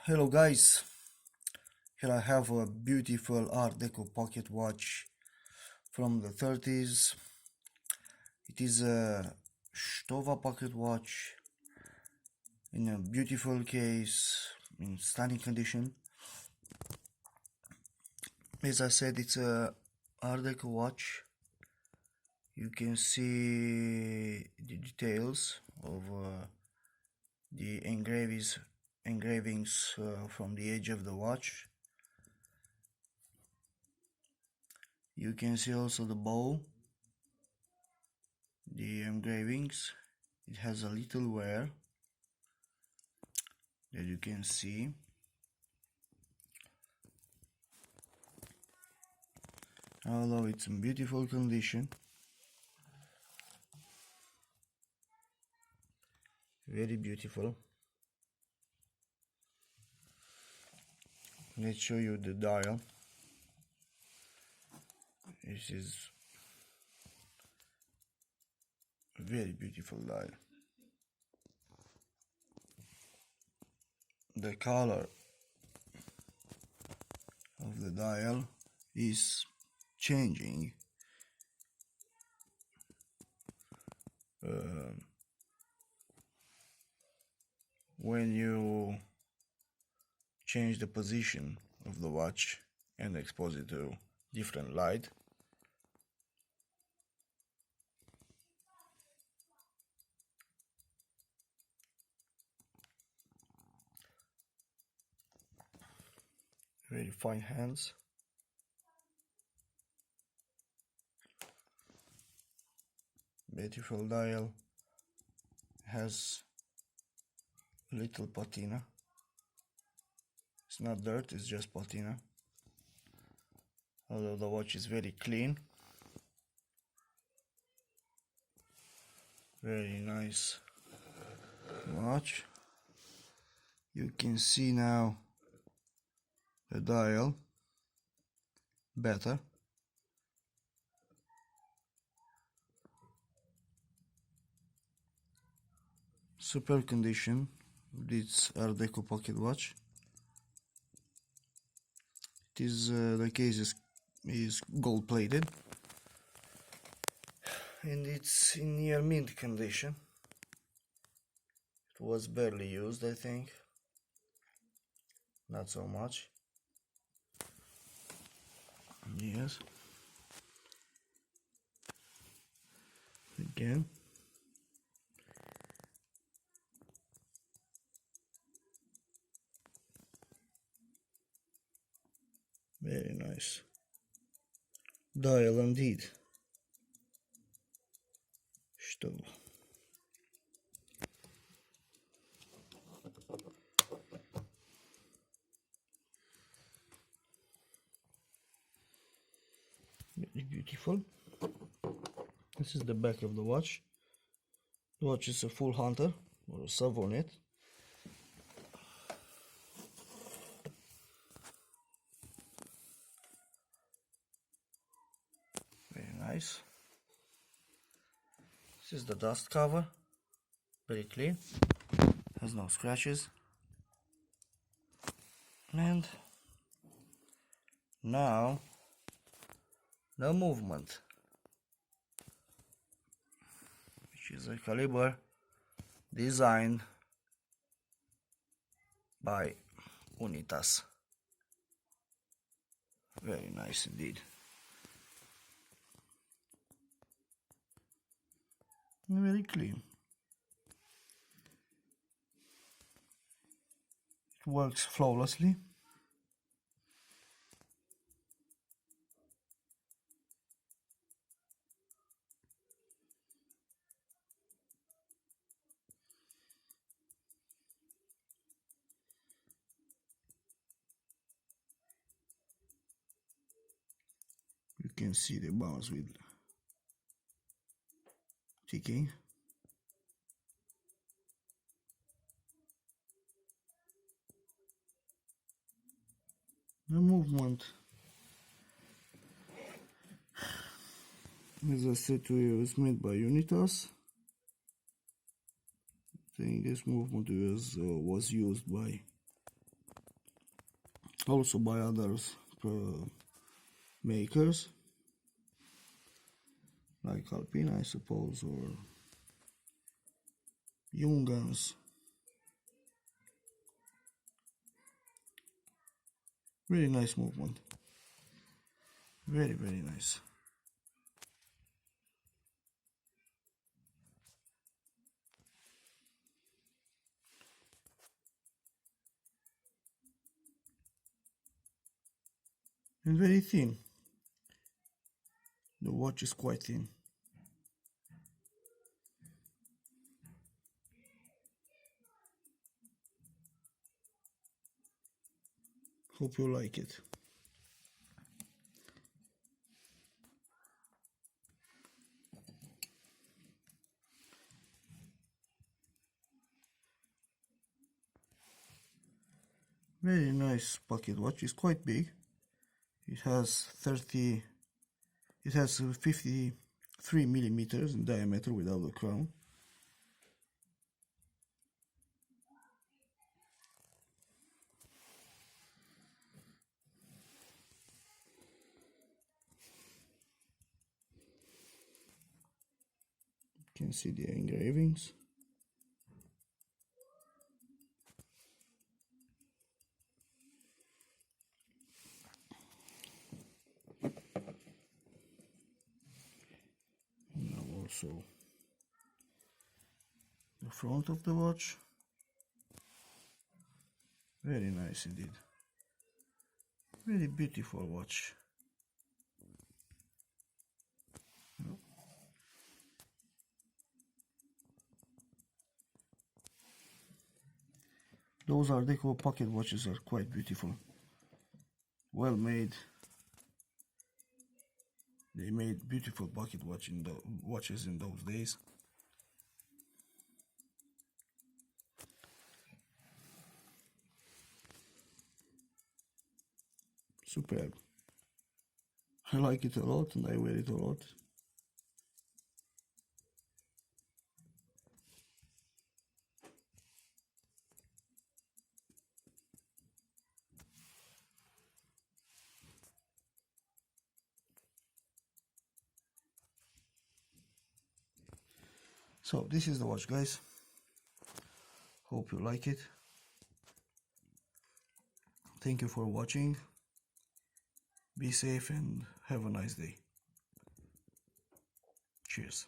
Hello guys, here I have a beautiful Art Deco pocket watch from the 30s. It is a Stowa pocket watch in a beautiful case, in stunning condition. As I said, it's a Art Deco watch. You can see the details of the engravings from the edge of the watch. You can see also the bow, the engravings. It has a little wear that you can see. Although it's in beautiful condition, very beautiful. Let's show you the dial. This is a very beautiful dial. The color of the dial is changing when you change the position of the watch and expose it to different light. Very fine hands. Beautiful dial. Has little patina. It's not dirt, it's just patina. Although the watch is very clean. Very nice watch. You can see now the dial better. Super condition. This Art Deco pocket watch. It is the case is gold plated, and it's in near mint condition. It was barely used, I think. Not so much. Yes. Again. Very nice dial indeed. Stowa. Very beautiful. This is the back of the watch. The watch is a full hunter or a Savonnet. Very nice. This is the dust cover. Very clean. Has no scratches. And now the movement, which is a caliber designed by Unitas. Very nice indeed. Very clean. It works flawlessly. You can see the bars with ticking. The movement, as I said to you, is made by Unitas. I think this movement was used by also by others makers like Alpina, I suppose, or Jungens. Really nice movement. Very, very nice. And very thin. The watch is quite thin. Hope you like it. Very nice pocket watch. It's quite big. It has 53 millimeters in diameter without the crown. You can see the engravings. Now also the front of the watch. Very nice indeed. Very beautiful watch. Those Art Deco pocket watches are quite beautiful. Well made. They made beautiful pocket watches in those days. Superb. I like it a lot and I wear it a lot. So this is the watch, guys. Hope you like it. Thank you for watching. Be safe and have a nice day. Cheers.